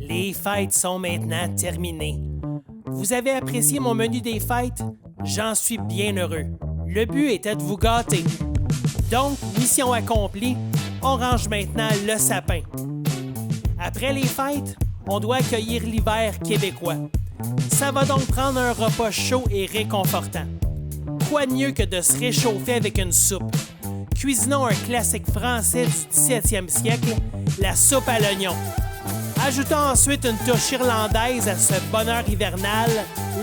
Les fêtes sont maintenant terminées. Vous avez apprécié mon menu des fêtes? J'en suis bien heureux. Le but était de vous gâter. Donc, mission accomplie, on range maintenant le sapin. Après les fêtes, on doit accueillir l'hiver québécois. Ça va donc prendre un repas chaud et réconfortant. Quoi de mieux que de se réchauffer avec une soupe? Cuisinons un classique français du 17e siècle, la soupe à l'oignon. Ajoutons ensuite une touche irlandaise à ce bonheur hivernal,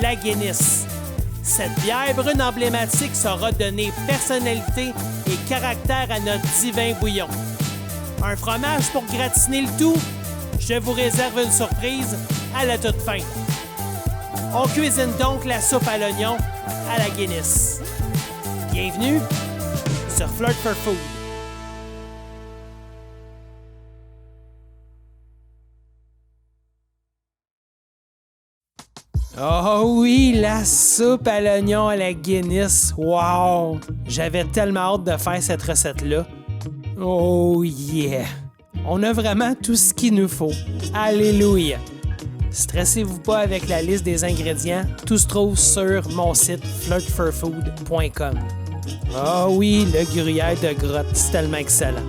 la Guinness. Cette bière brune emblématique saura donner personnalité et caractère à notre divin bouillon. Un fromage pour gratiner le tout? Je vous réserve une surprise à la toute fin. On cuisine donc la soupe à l'oignon à la Guinness. Bienvenue sur Flirt for Food. Oh oui, la soupe à l'oignon à la Guinness. Wow! J'avais tellement hâte de faire cette recette-là. Oh yeah! On a vraiment tout ce qu'il nous faut. Alléluia! Stressez-vous pas avec la liste des ingrédients. Tout se trouve sur mon site flirtforfood.com. Ah oui, le gruyère de grotte, c'est tellement excellent.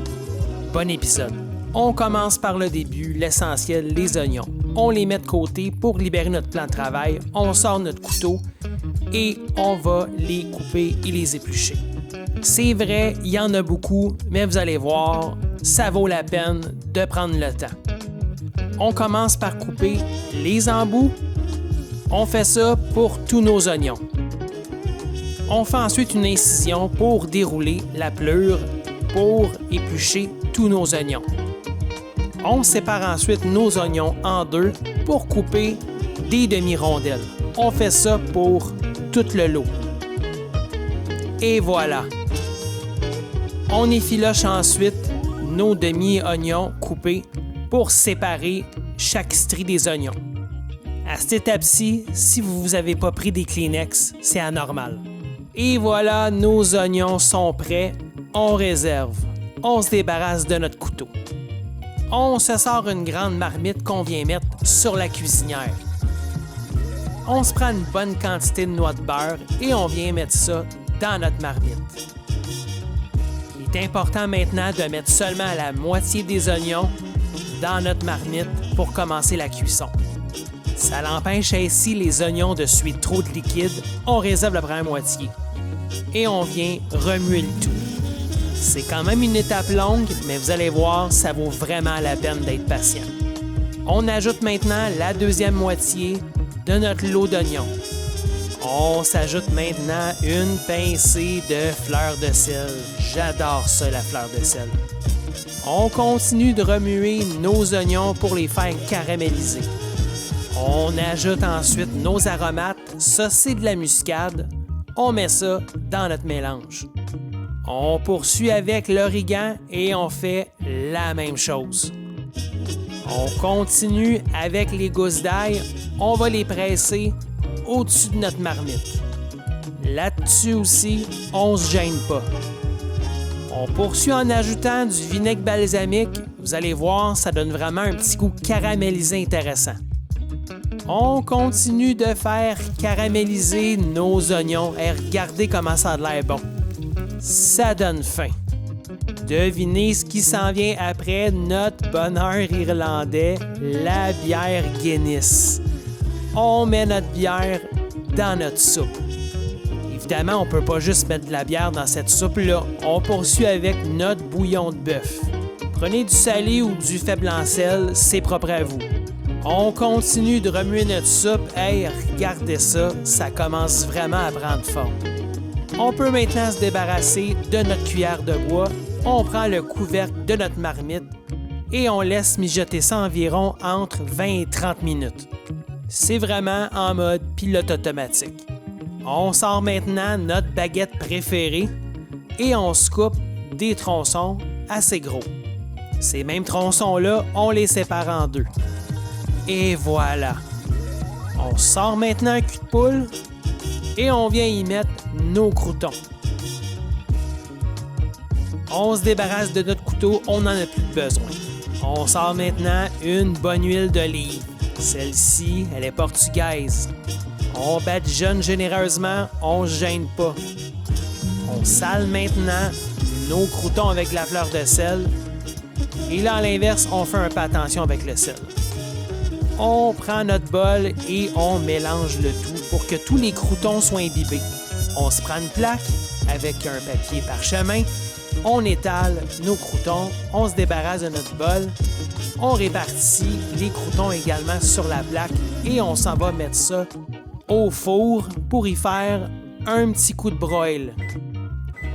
Bon épisode. On commence par le début, l'essentiel, les oignons. On les met de côté pour libérer notre plan de travail. On sort notre couteau et on va les couper et les éplucher. C'est vrai, il y en a beaucoup, mais vous allez voir, ça vaut la peine de prendre le temps. On commence par couper les embouts. On fait ça pour tous nos oignons. On fait ensuite une incision pour dérouler la pelure pour éplucher tous nos oignons. On sépare ensuite nos oignons en deux pour couper des demi-rondelles. On fait ça pour tout le lot. Et voilà. On effiloche ensuite nos demi-oignons coupés pour séparer chaque strie des oignons. À cette étape-ci, si vous vous avez pas pris des Kleenex, c'est anormal. Et voilà, nos oignons sont prêts. On réserve. On se débarrasse de notre couteau. On se sort une grande marmite qu'on vient mettre sur la cuisinière. On se prend une bonne quantité de noix de beurre et on vient mettre ça dans notre marmite. Il est important maintenant de mettre seulement la moitié des oignons dans notre marmite pour commencer la cuisson. Ça l'empêche ainsi les oignons de suer trop de liquide. On réserve la première moitié. Et on vient remuer le tout. C'est quand même une étape longue, mais vous allez voir, ça vaut vraiment la peine d'être patient. On ajoute maintenant la deuxième moitié de notre lot d'oignons. On s'ajoute maintenant une pincée de fleur de sel. J'adore ça, la fleur de sel. On continue de remuer nos oignons pour les faire caraméliser. On ajoute ensuite nos aromates. Ça, c'est de la muscade. On met ça dans notre mélange. On poursuit avec l'origan et on fait la même chose. On continue avec les gousses d'ail. On va les presser au-dessus de notre marmite. Là-dessus aussi, on se gêne pas. On poursuit en ajoutant du vinaigre balsamique. Vous allez voir, ça donne vraiment un petit goût caramélisé intéressant. On continue de faire caraméliser nos oignons et regardez comment ça a l'air bon. Ça donne faim. Devinez ce qui s'en vient après notre bonheur irlandais, la bière Guinness. On met notre bière dans notre soupe. Évidemment, on ne peut pas juste mettre de la bière dans cette soupe-là. On poursuit avec notre bouillon de bœuf. Prenez du salé ou du faible en sel, c'est propre à vous. On continue de remuer notre soupe. Hey, regardez ça, ça commence vraiment à prendre forme. On peut maintenant se débarrasser de notre cuillère de bois. On prend le couvercle de notre marmite et on laisse mijoter ça environ entre 20 et 30 minutes. C'est vraiment en mode pilote automatique. On sort maintenant notre baguette préférée et on se coupe des tronçons assez gros. Ces mêmes tronçons-là, on les sépare en deux. Et voilà. On sort maintenant un cul de poule et on vient y mettre nos croûtons. On se débarrasse de notre couteau, on n'en a plus besoin. On sort maintenant une bonne huile d'olive. Celle-ci, elle est portugaise. On badigeonne généreusement, on se gêne pas. On sale maintenant nos croûtons avec la fleur de sel. Et là, à l'inverse, on fait un peu attention avec le sel. On prend notre bol et on mélange le tout pour que tous les croûtons soient imbibés. On se prend une plaque avec un papier parchemin. On étale nos croûtons, on se débarrasse de notre bol. On répartit les croûtons également sur la plaque et on s'en va mettre ça au four pour y faire un petit coup de broil.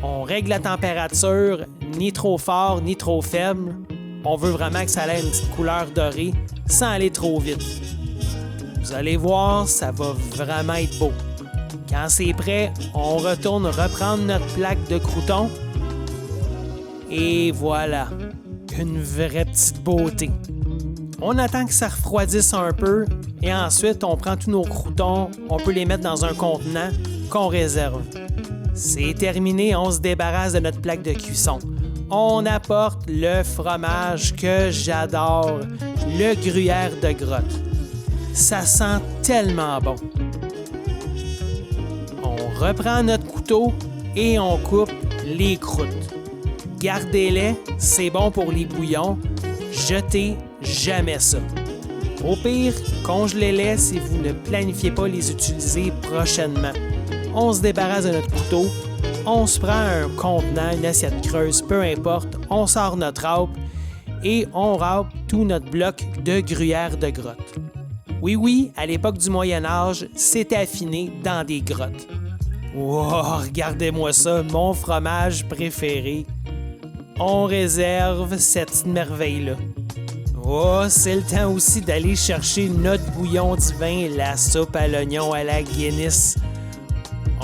On règle la température, ni trop fort, ni trop faible. On veut vraiment que ça ait une petite couleur dorée sans aller trop vite. Vous allez voir, ça va vraiment être beau. Quand c'est prêt, on retourne reprendre notre plaque de croûtons. Et voilà, une vraie petite beauté. On attend que ça refroidisse un peu et ensuite on prend tous nos croûtons, on peut les mettre dans un contenant qu'on réserve. C'est terminé, on se débarrasse de notre plaque de cuisson. On apporte le fromage que j'adore, le gruyère de grotte. Ça sent tellement bon. On reprend notre couteau et on coupe les croûtes. Gardez-les, c'est bon pour les bouillons. Jetez jamais ça. Au pire, congelez-les si vous ne planifiez pas les utiliser prochainement. On se débarrasse de notre couteau, on se prend un contenant, une assiette creuse, peu importe, on sort notre râpe et on râpe tout notre bloc de gruyère de grotte. Oui, à l'époque du Moyen Âge, c'était affiné dans des grottes. Wow, regardez-moi ça, mon fromage préféré. On réserve cette petite merveille-là. Oh, c'est le temps aussi d'aller chercher notre bouillon divin, la soupe à l'oignon à la Guinness.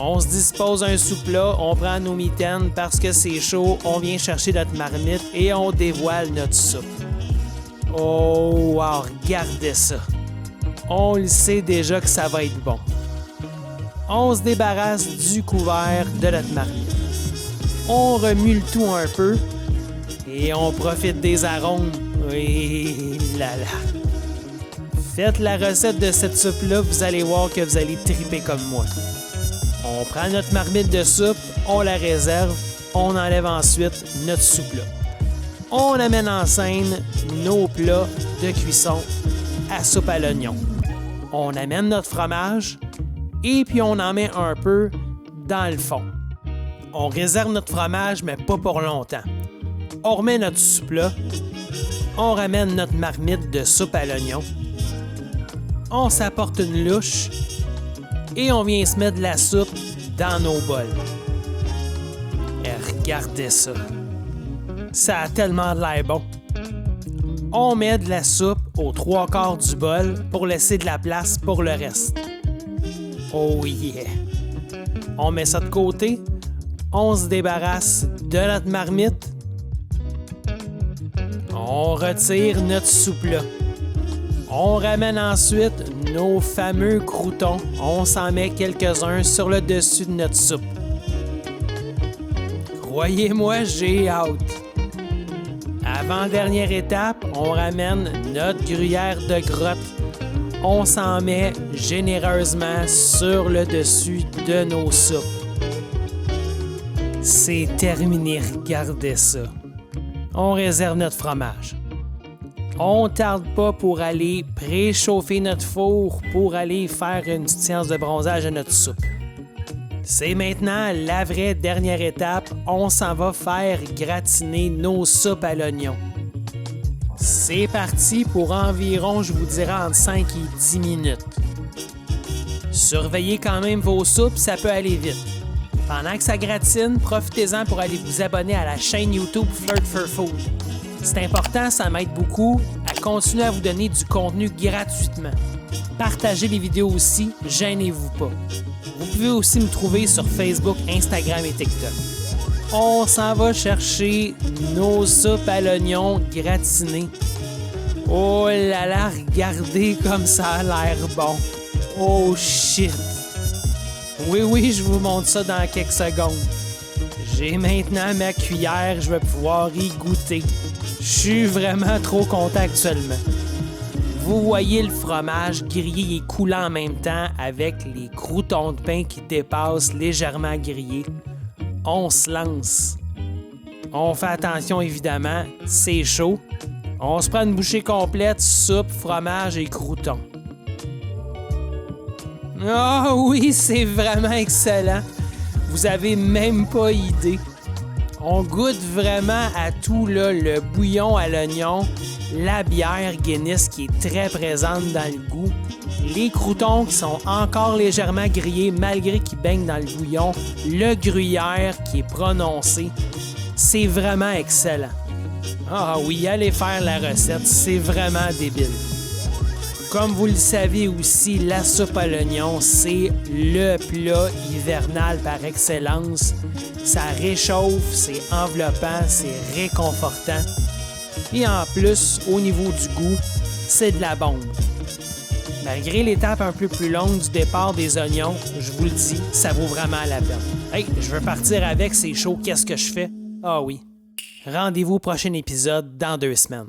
On se dispose un sous-plat, on prend nos mitaines parce que c'est chaud, on vient chercher notre marmite et on dévoile notre soupe. Oh, wow, regardez ça. On le sait déjà que ça va être bon. On se débarrasse du couvert de notre marmite. On remue le tout un peu et on profite des arômes. Oui, là là. Faites la recette de cette soupe-là, vous allez voir que vous allez triper comme moi. On prend notre marmite de soupe, on la réserve, on enlève ensuite notre soupe-là. On amène en scène nos plats de cuisson à soupe à l'oignon. On amène notre fromage et puis on en met un peu dans le fond. On réserve notre fromage, mais pas pour longtemps. On remet notre soupe là, on ramène notre marmite de soupe à l'oignon, on s'apporte une louche et on vient se mettre de la soupe dans nos bols. Et regardez ça. Ça a tellement de l'air bon. On met de la soupe aux 3/4 du bol pour laisser de la place pour le reste. Oh yeah! On met ça de côté. On se débarrasse de notre marmite. On retire notre soupe-là. On ramène ensuite nos fameux croûtons. On s'en met quelques-uns sur le dessus de notre soupe. Croyez-moi, j'ai hâte. Avant-dernière étape, on ramène notre gruyère de grotte. On s'en met généreusement sur le dessus de nos soupes. C'est terminé, regardez ça. On réserve notre fromage. On tarde pas pour aller préchauffer notre four pour aller faire une petite séance de bronzage à notre soupe. C'est maintenant la vraie dernière étape. On s'en va faire gratiner nos soupes à l'oignon. C'est parti pour environ, je vous dirais, entre 5 et 10 minutes. Surveillez quand même vos soupes, ça peut aller vite. Pendant que ça gratine, profitez-en pour aller vous abonner à la chaîne YouTube Flirt for Food. C'est important, ça m'aide beaucoup à continuer à vous donner du contenu gratuitement. Partagez les vidéos aussi, gênez-vous pas. Vous pouvez aussi me trouver sur Facebook, Instagram et TikTok. On s'en va chercher nos soupes à l'oignon gratinées. Oh là là, regardez comme ça a l'air bon. Oh shit! Oui, je vous montre ça dans quelques secondes. J'ai maintenant ma cuillère, je vais pouvoir y goûter. Je suis vraiment trop content actuellement. Vous voyez le fromage grillé et coulant en même temps avec les croûtons de pain qui dépassent légèrement grillés. On se lance. On fait attention évidemment, c'est chaud. On se prend une bouchée complète, soupe, fromage et croûtons. Ah oui, c'est vraiment excellent. Vous avez même pas idée. On goûte vraiment à tout, là, le bouillon à l'oignon, la bière Guinness qui est très présente dans le goût, les croûtons qui sont encore légèrement grillés malgré qu'ils baignent dans le bouillon, le gruyère qui est prononcé. C'est vraiment excellent. Ah oui, allez faire la recette, c'est vraiment débile. Comme vous le savez aussi, la soupe à l'oignon, c'est le plat hivernal par excellence. Ça réchauffe, c'est enveloppant, c'est réconfortant. Et en plus, au niveau du goût, c'est de la bombe. Malgré l'étape un peu plus longue du départ des oignons, je vous le dis, ça vaut vraiment la peine. Hey, je veux partir avec, c'est chaud, qu'est-ce que je fais? Ah oui. Rendez-vous au prochain épisode dans 2 semaines.